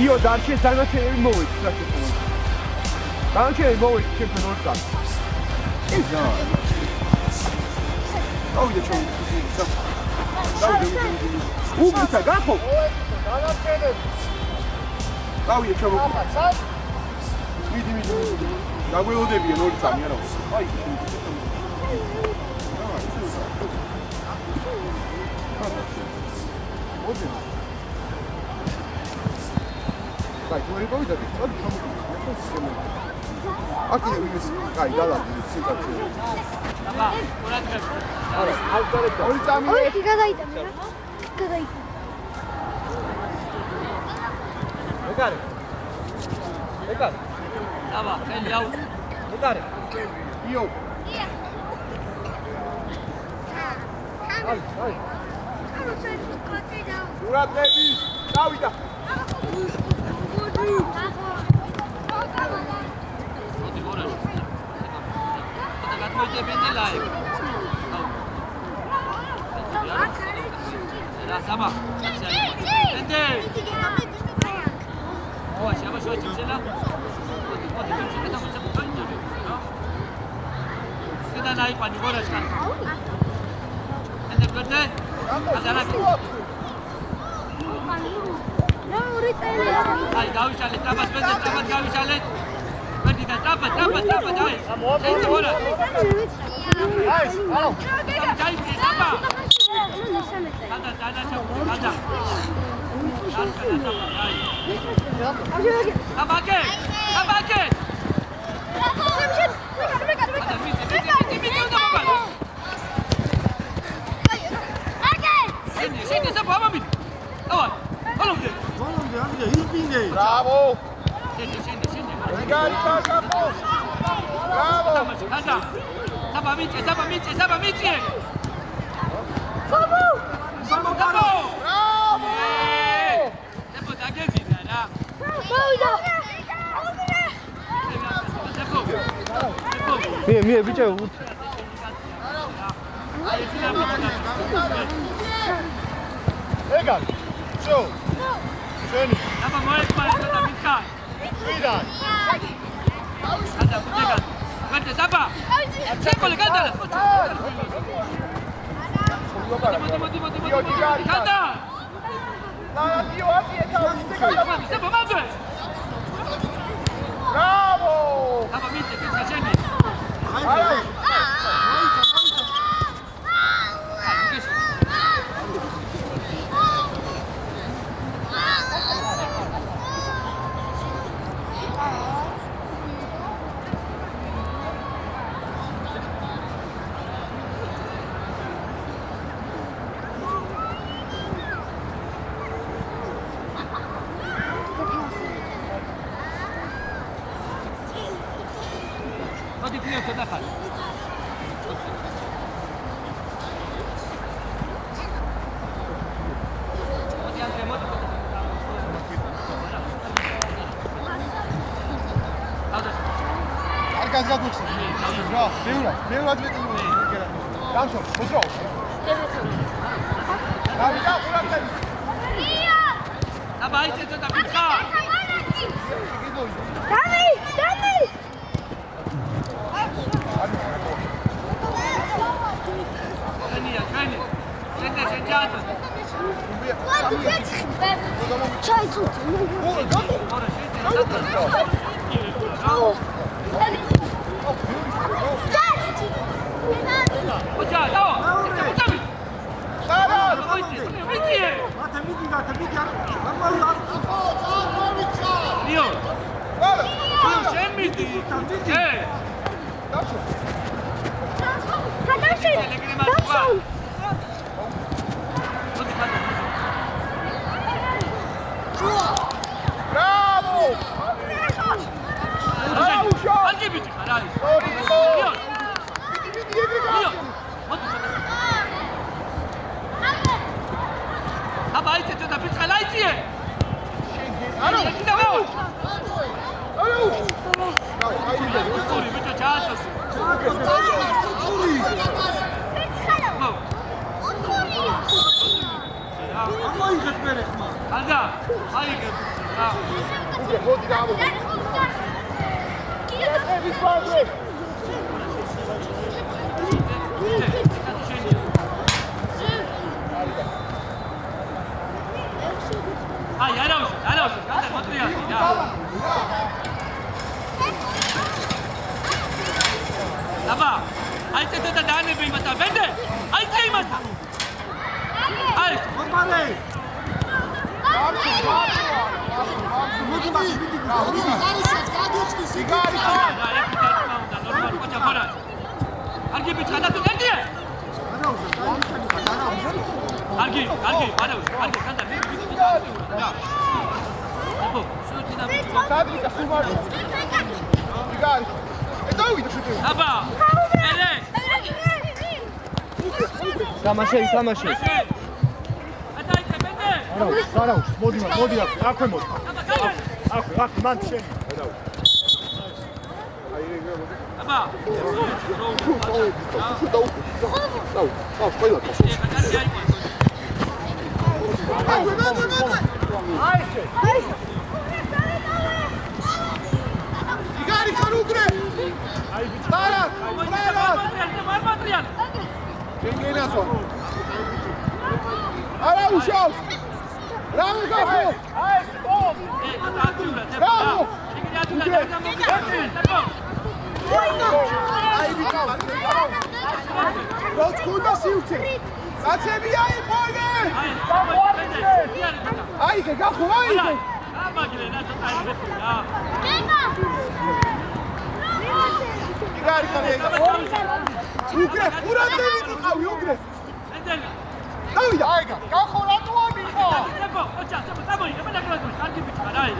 იო დარჩეს დანარჩენები მოვედი რა შექმნა. დანარჩენები მოვედი შექმნა ორ წამს. ისა. დავიდე ჩვენ. დავიდე. უგიცა გახო. დანარჩენები. დავიდე ჩვენ. მიდი. გაგველოდებიან ორი წამი არა. აი. მოდი. Like, what are you going to do? Aquí ვინმეს კაი გალადი სიტუაცია. აბა, ყურადღება. არა, არ გარეთ. ორი წამი. ორი გადაიტანე რა. გადაიტანე. მეკარე. აბა, ხელი აუ. მეკარე. იო. აი. ყურადღები. დავიდა. Sama. Ente. Oh, siapa sih jualan? Kita naik pani bola sekarang. Ente berarti ada lagi. Ay, gawi chale, tapas gawi chale. Berarti dah tapas, ay. Ente bola. Ay, halo. Cai, apa? 가자. 가봐게. 신디서 봐봐 밑. 나와. 얼른데. 아니야. 일빈데. 브라보. 신디. 가자. 브라보. 가자. 잡아 밑에. Vamos! Bravo! Tempo da che vita, Mia, bice. Egal. So. Schön. Aber mal da mitka. Wieder. Warte, Saba. Checkole, canta. 간다! 나 뛰어 앞에 타. 스텝 맞아. 브라보! 잡아 밑에 괜찮니? 어디 그냥 전화가. 어디한테 뭐? 알까지 가고 있어. 배우라 좀 해도 당첨 보죠. 나비가 오락다. 나 많이 쳤다 비카. 다미. Kenny. Sentato. Guarda, c'hai tutto. Bravo! Angebiti, caralho. Vai, você tá piscando lá, tia. Alô, aqui tá bom. Alô. Não, aí, აი წეთა დაანებე იმასთან ბენდე აი წე იმასთან აი მოდმარე არგი ბიჭა და თუ გენდია არგი არა არგი ხანდა მე და აბო შუთი და დაბრიკა სუმარი იგარი ედავიდა შუთი აბა ელე თამაში ატაიკე ბენდე არა მოდი აქვე მოდი აქვე მან შენი აბა იგარი ხარუგრე აი ბიჭარა მარმატრიან გენგენასო არა უშავს რავი გახო აი სტოპ რავი როც გუნდა სიუცე კაცებია იფონე აი გახო აი აბაგლე ნაცოტა იგარი ხარია უგრე ურანდები იყავი უგრე ედენა დავიდა აი გახო რატო ამიხო ებო ოჩა წამოიღე მე დაგრადო კარგი ბიჭა აი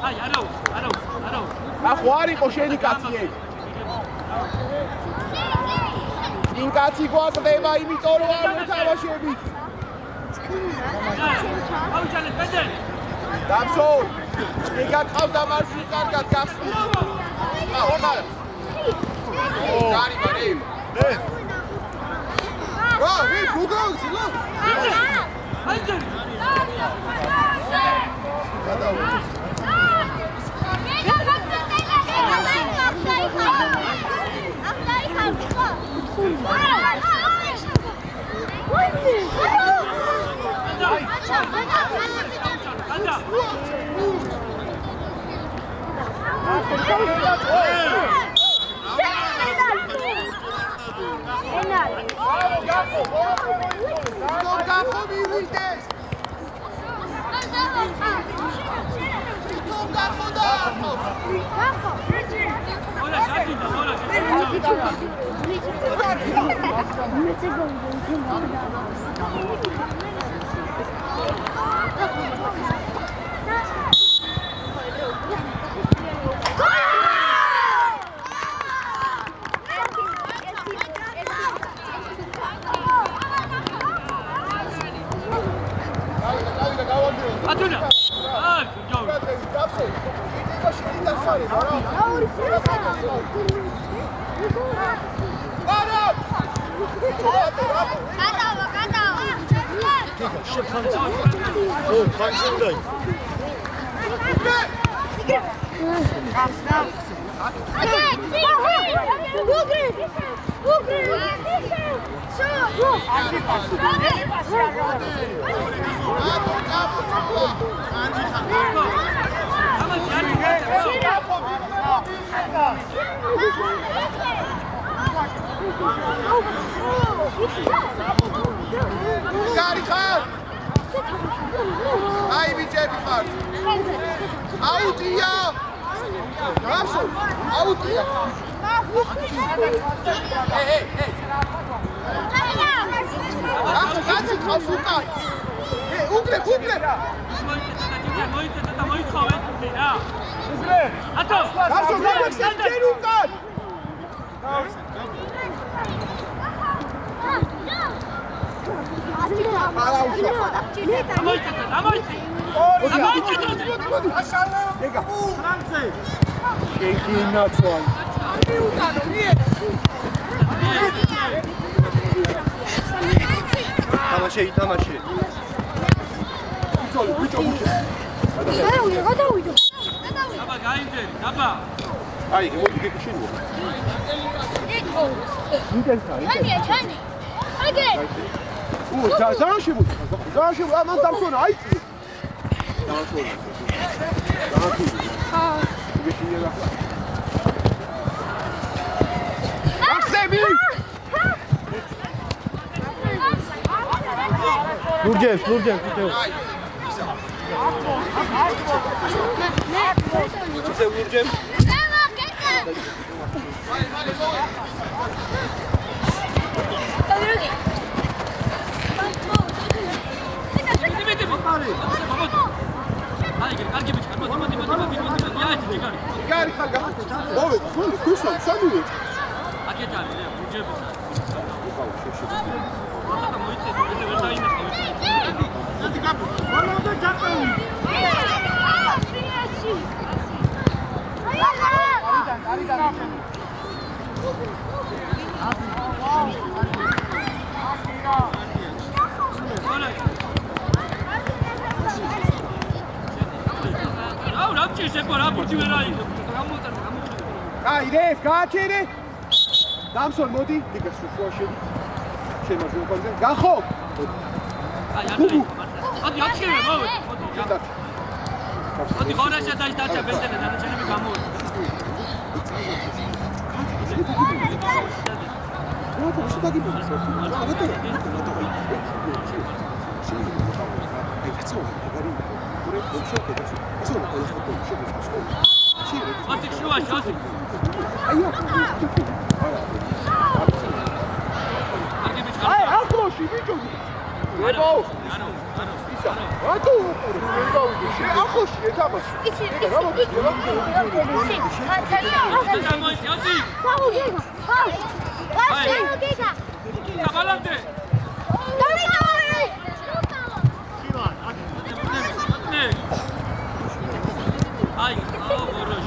აი არო ახო არ იყო შენი კაციე იმ კაცი გვაკლდება იმიტომ რომ არ მოთამაშები აუჩალე ბენდე დაბსო შეგაკავდა მარში კარგად გახსნა ომარ გარი მარე მე რა ვი ფუგაუცი ლო აი ჯერ Atuna. Ah, yo. Gari xar! Ai bicebi xar! Autია! Gapso! Autია! Hey! Gapso, qavs ukან! Ugre! მოიწედა რა. Ugre! ატო! Gapso, გაგეხსენ უკან! თამაში. აბა გაინჯერი, აბა. აი, მოდი გეკიშინო. ჩანი. აგე. ზაშები, ამან დამსონა, აი. დამსონა. გეკიშინე რა. ლურჯებს. Იდეეს გააჩერე. დამსონ მოდი, დიგას შუაში. შემოჟო კონზე. გახო. მოდი აფშირე მოდი. მოდი ხონაშა დაიჭა ბენდენა დანაჩენები გამოვა. Osik შუაში, Osik. აი, ახლოში ბიჭო. ებო. არა. ისა. რატო უყურე? ახლოში ეთაბას. Osik. Kabalante. Ay, voroş.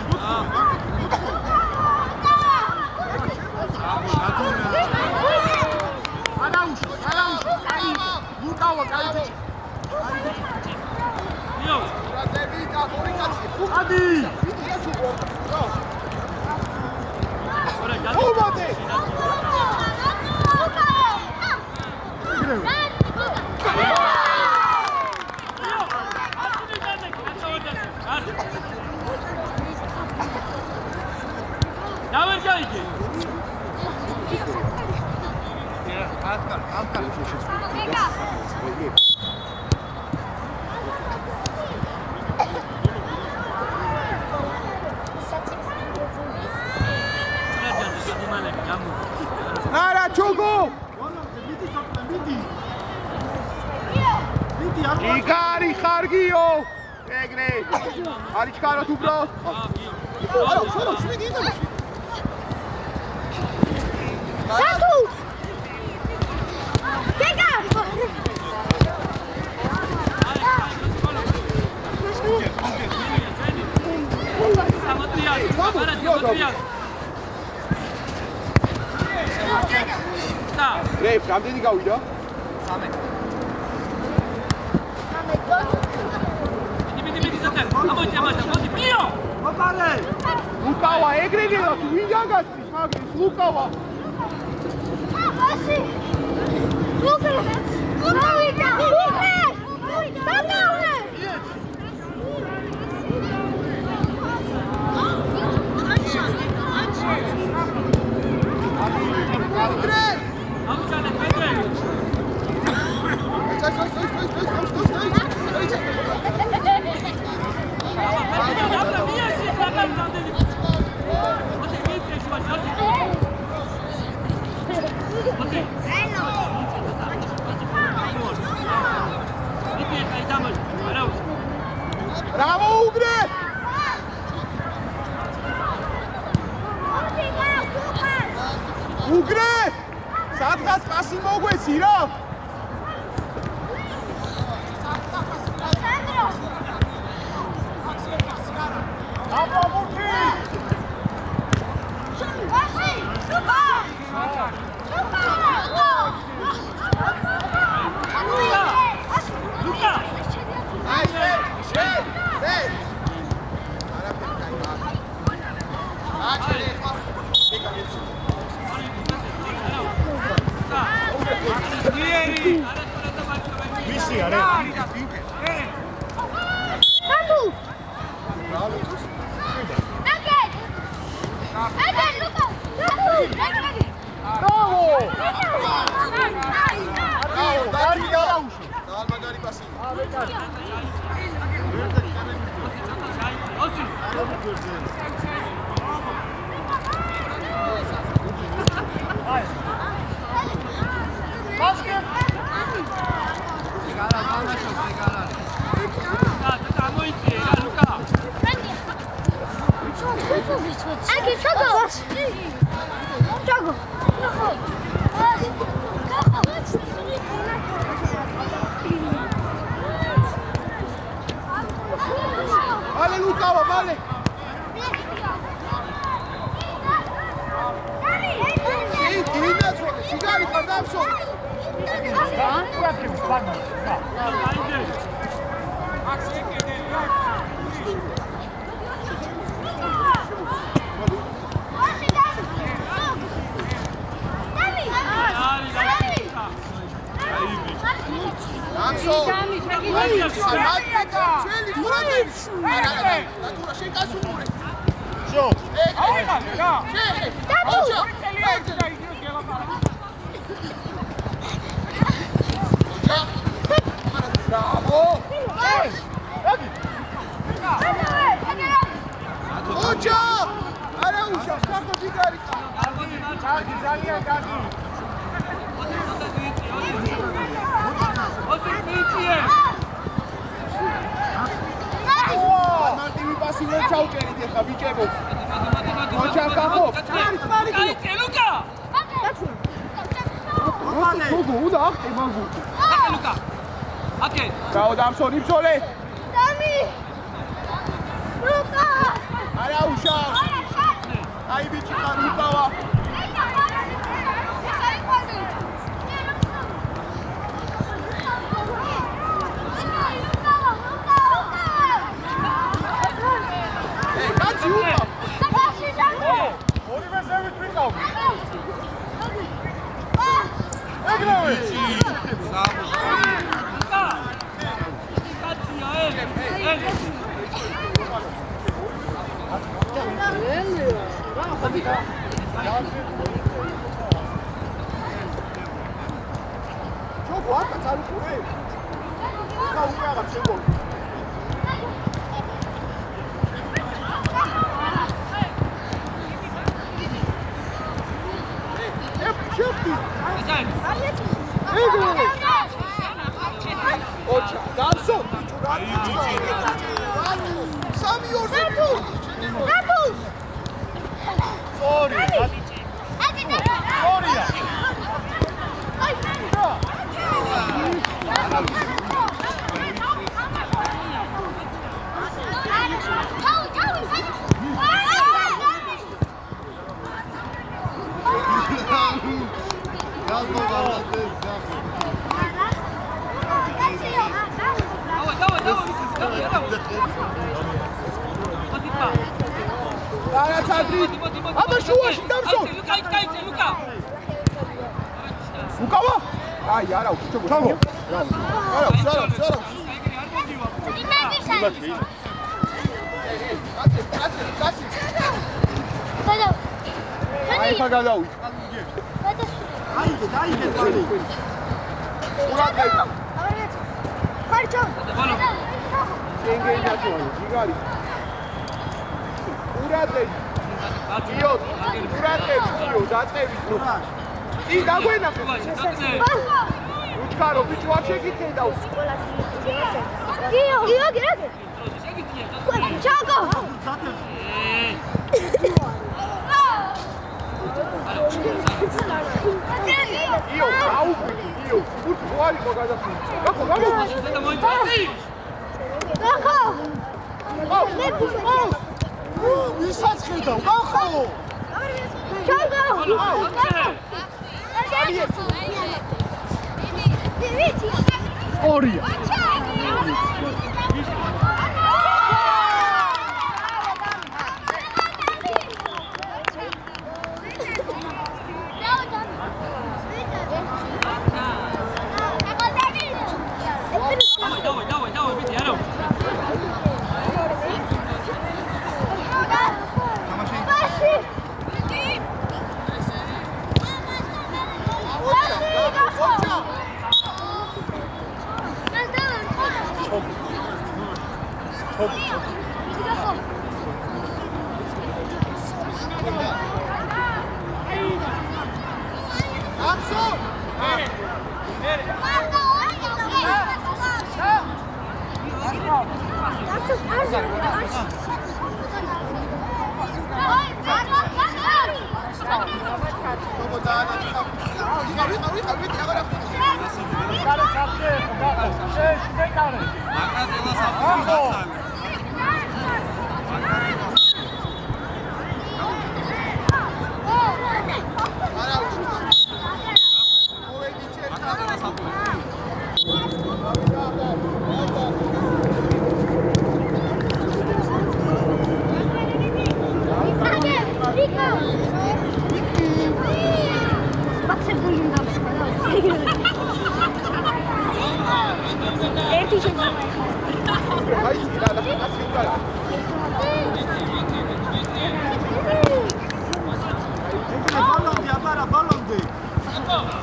Arauş. Ay, Lukao kaydı. Yok. Hadi. Olmadı. Davet geldi. Ara çogo. Igari Khargio. Egre. Arichkaro tu bro. Şunu gidelim. Tatu! Pega! Rep, რამდენი გავიდა? 3. Lukava, egregela, tu ვინდა გასწრის მაგის, Lukava. Აში! ლუკა! დაგავნე! Bravo, Ugre! Ugre! Sadღაც პასი მოგვეცი რა? აბაბუთი! აში! ლუკა! Luka! აი, შე! მისი არა. Tatu! Again! Again, Luka! Tatu! Bravo! Bravo! Bravo, Dargi Araujo. Sigari, Cardamso! Bravo! Ocha! Araújo, sacou de garica. Martin mi passi nel ciao che ti capiscevo. Non c'è un capo. Luca! Uda, imagu. Luca! Okay. Ciao Damso, Ripsole. Dami! Luca! Araújo. Aí bicho tá no pau. 저거 아까 잘 보래. 나 우리가 최고. Ocha, Damso. Samio, Sorry. Luca! Ai, ara, uite ce bravo. Bravo. Hai pagadau. Dai. Ura caita. Farcio. Chenge ina tu, Sigari. Ura dei. Io, dacevi tu. I da guena. Caro, bicho, achei que tem da Io. Gioco. Io, tutto fuori con casa qui. Mi sa scritto, Oria. Давай, Витя, Яров. Ai,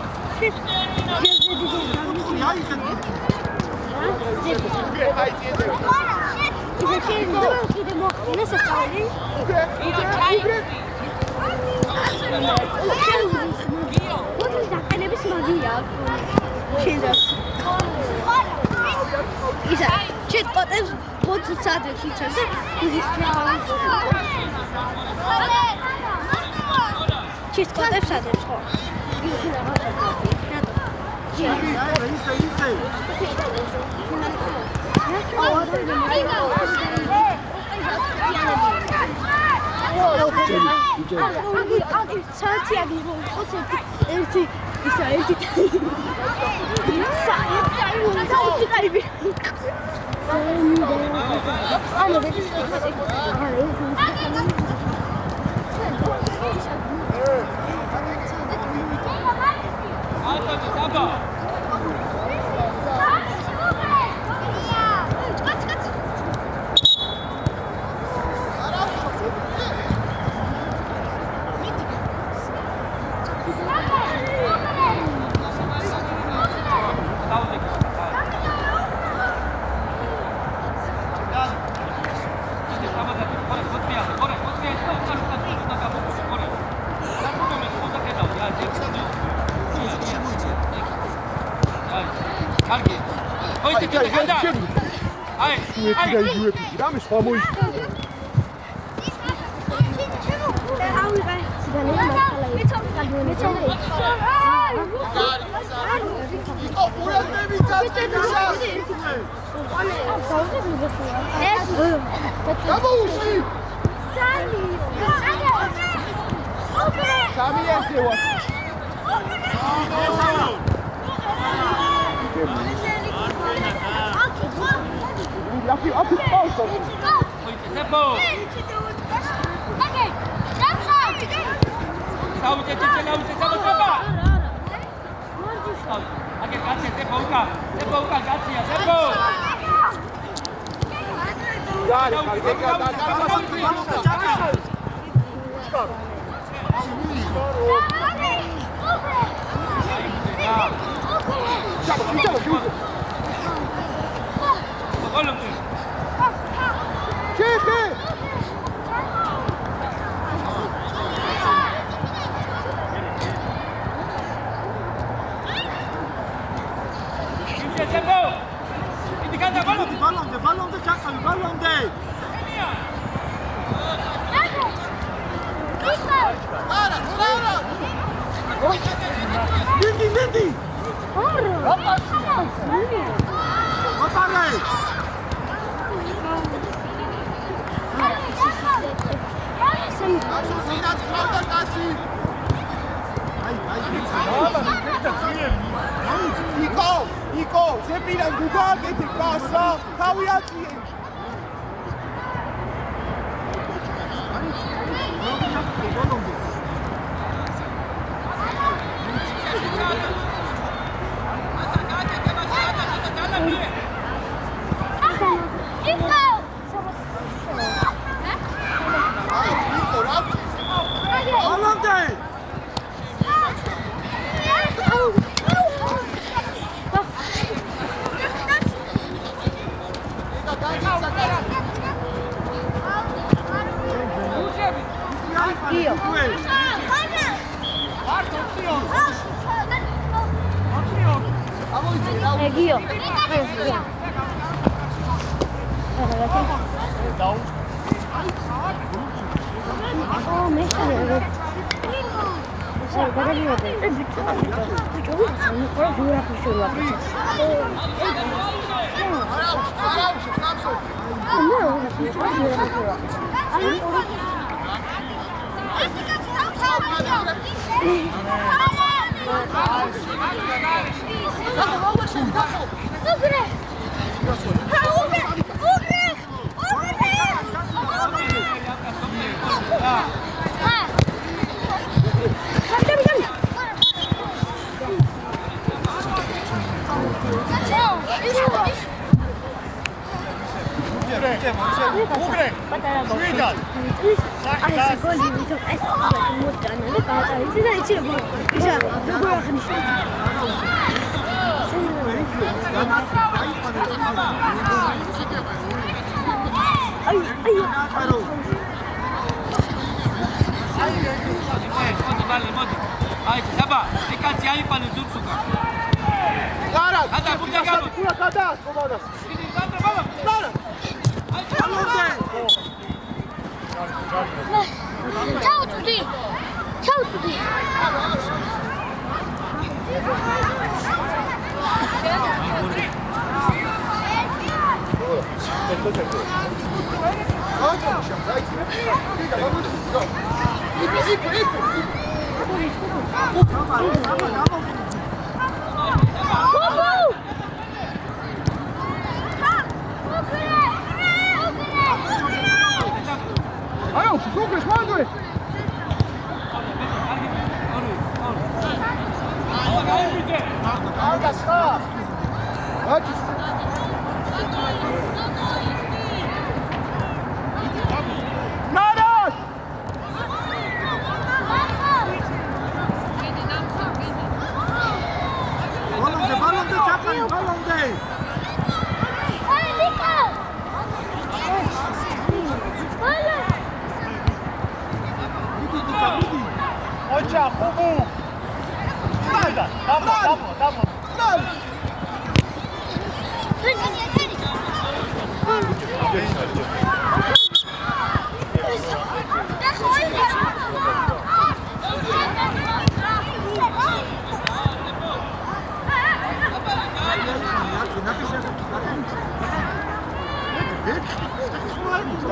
აი, დაბა, ეკაცი აიყვანე ზურგს უკან. არა, ადა ბუდა გამო. კურა გადაას კომანდას. დიდი გამო, ბაბა. არა. აი, ჩალოდე. ჩაუწვდი. ჩაუწვდი. Ajo, Lukas, mandoj! Ajde, šta? Ajde. Naraz! Balon de, čakaj, balon de! Aj, Niko! Oća, Hubu! Ajde, tamo!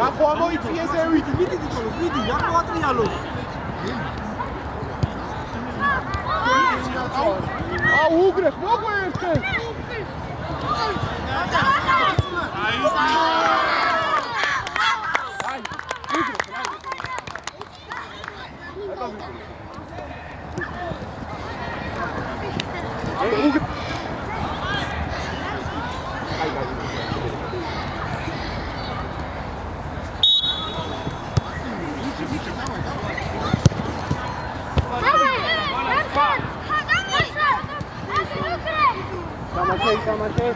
Ako amoiție se uite, vidi, ia nu atrialo. Au ugre, mogu este. Kamatei.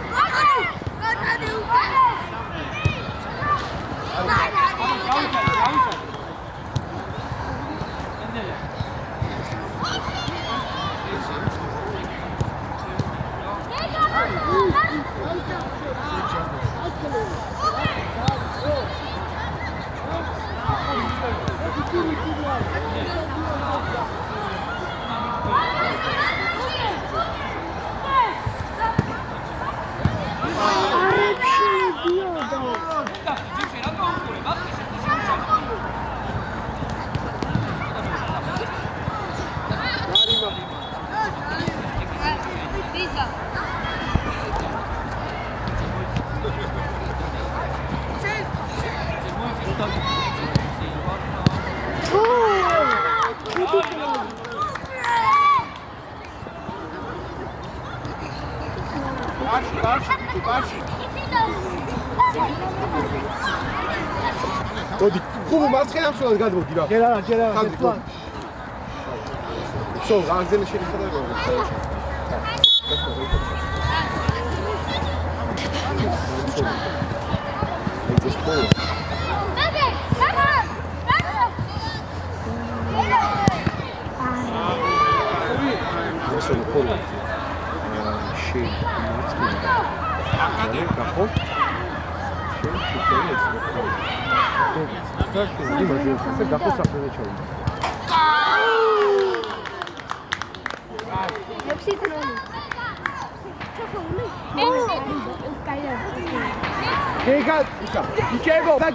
Odi, Hubu, მარცხენა მსვლელად გადმოდი რა. ჯერ არა. Всё, აღზენა შეიძლება.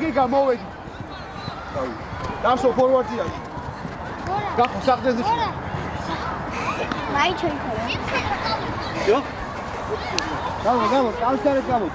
Გიგა მოვედი. დასო ფორვარდია. გახო საყდეზე. მაი ჩვენ ხარ. იო. გამო, კალსარეთ გამო.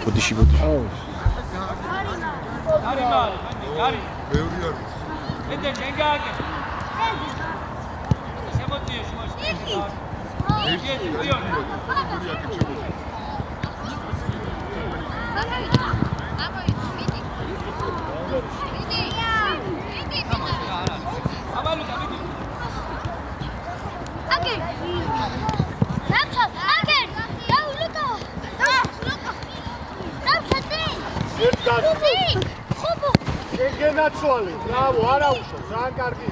ბოდიში. გენაცვალე, ბრავო, არა უშო, ძალიან კარგი.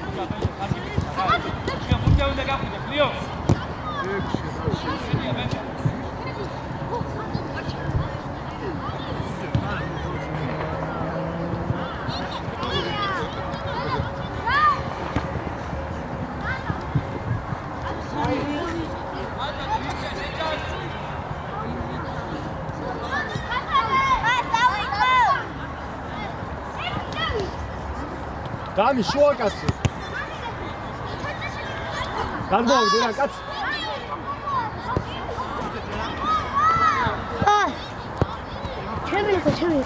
დამი შუა კაცი. გადმოვიდე რა კაცი. ჩემი.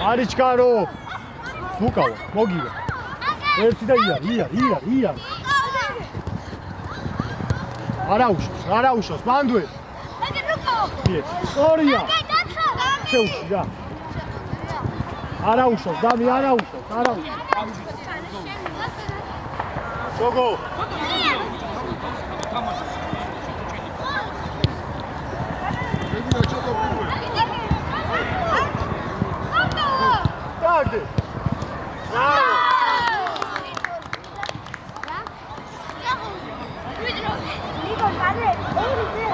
არიჩკარო. მოკავა, მოგივა. ერთი და ია. არა უშოს, ბანდვე. სორია. შეუში რა. არა უშოს, დამი არა უშოს. შოგო. დაგდე.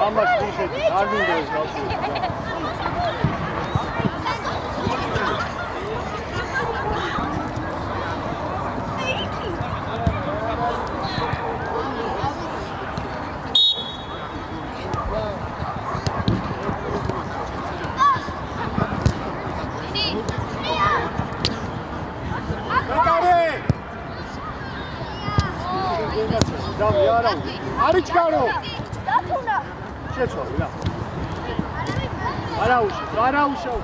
ამას ვიხედი, არ მინდა ეს გავსი. არიჩკარო. შეცვალე რა. არა უშო.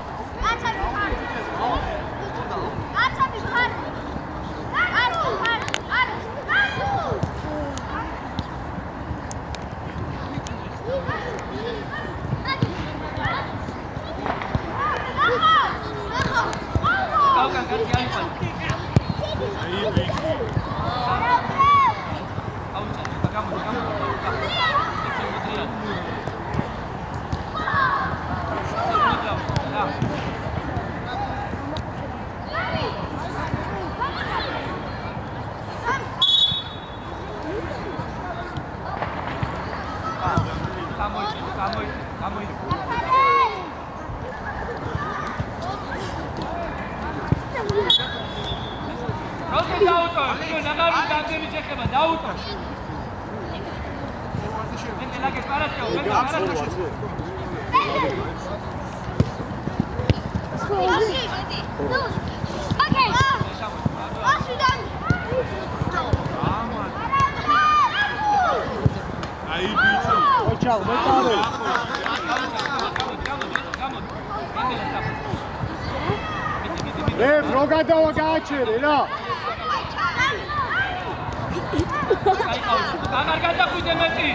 Rogada gaçere la. Agargada kudemeti.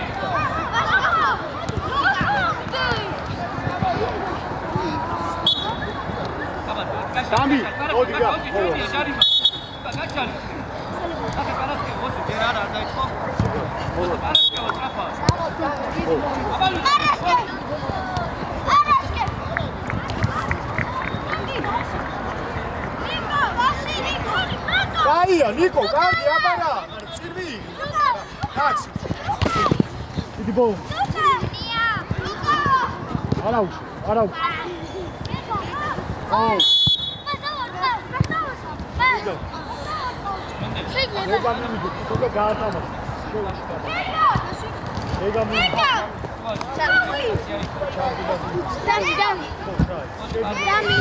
Dami, odiga. Kaya, Nico, kaya, abara. Sirvi. Tax. Idi bom. Araujo. Oh. ეგა მიმიდო, თქო გაათამაშე. ეგა მიმიდო. დამი,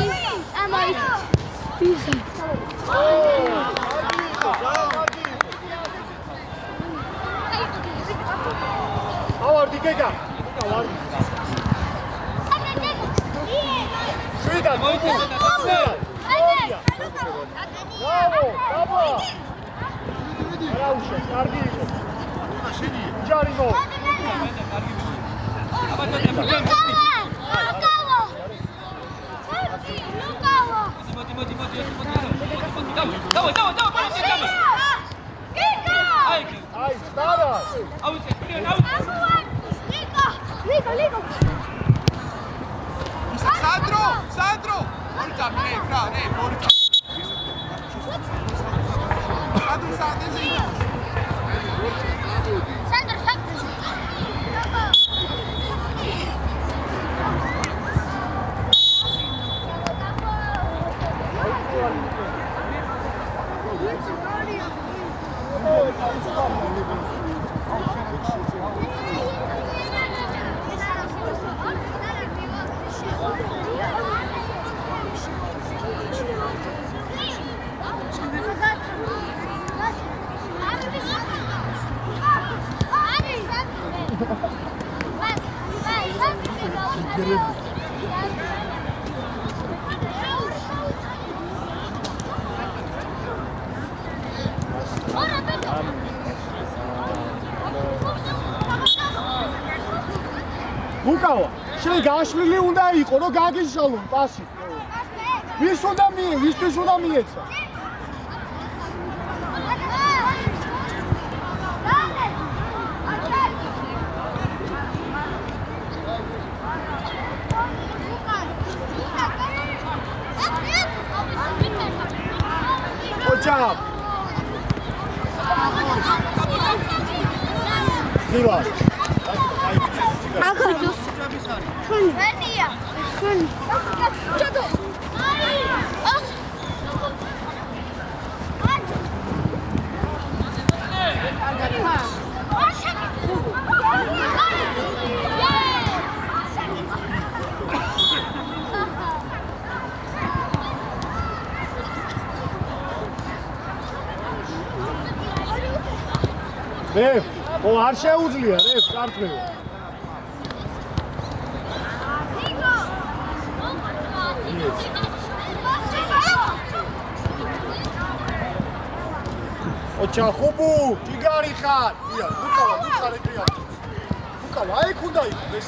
ამაი. ბიზა. ავარდი გეგა. ავარდი. შვიდა, ბრავო, ბრავო. რაუშე, კარგი იყო. ჯარი მო. აი, სტარა. Sandro! Forza, bravo, forza. უკავა, შენ გაშლილი უნდა იყო, რომ გაგიშალონ პასი. ვის უნდა ვისთვის უნდა მიეცა? ოჩა. დილა. ახლა ვენია. ჩადო. რეფ, არ შეუძლია რეფ, წარწმევა. ოჩა ხუბუ, ჯიგარი ხარ. ია, უკავა, უხარე კრია. უკავა, აი ქუნდა იყო ეს.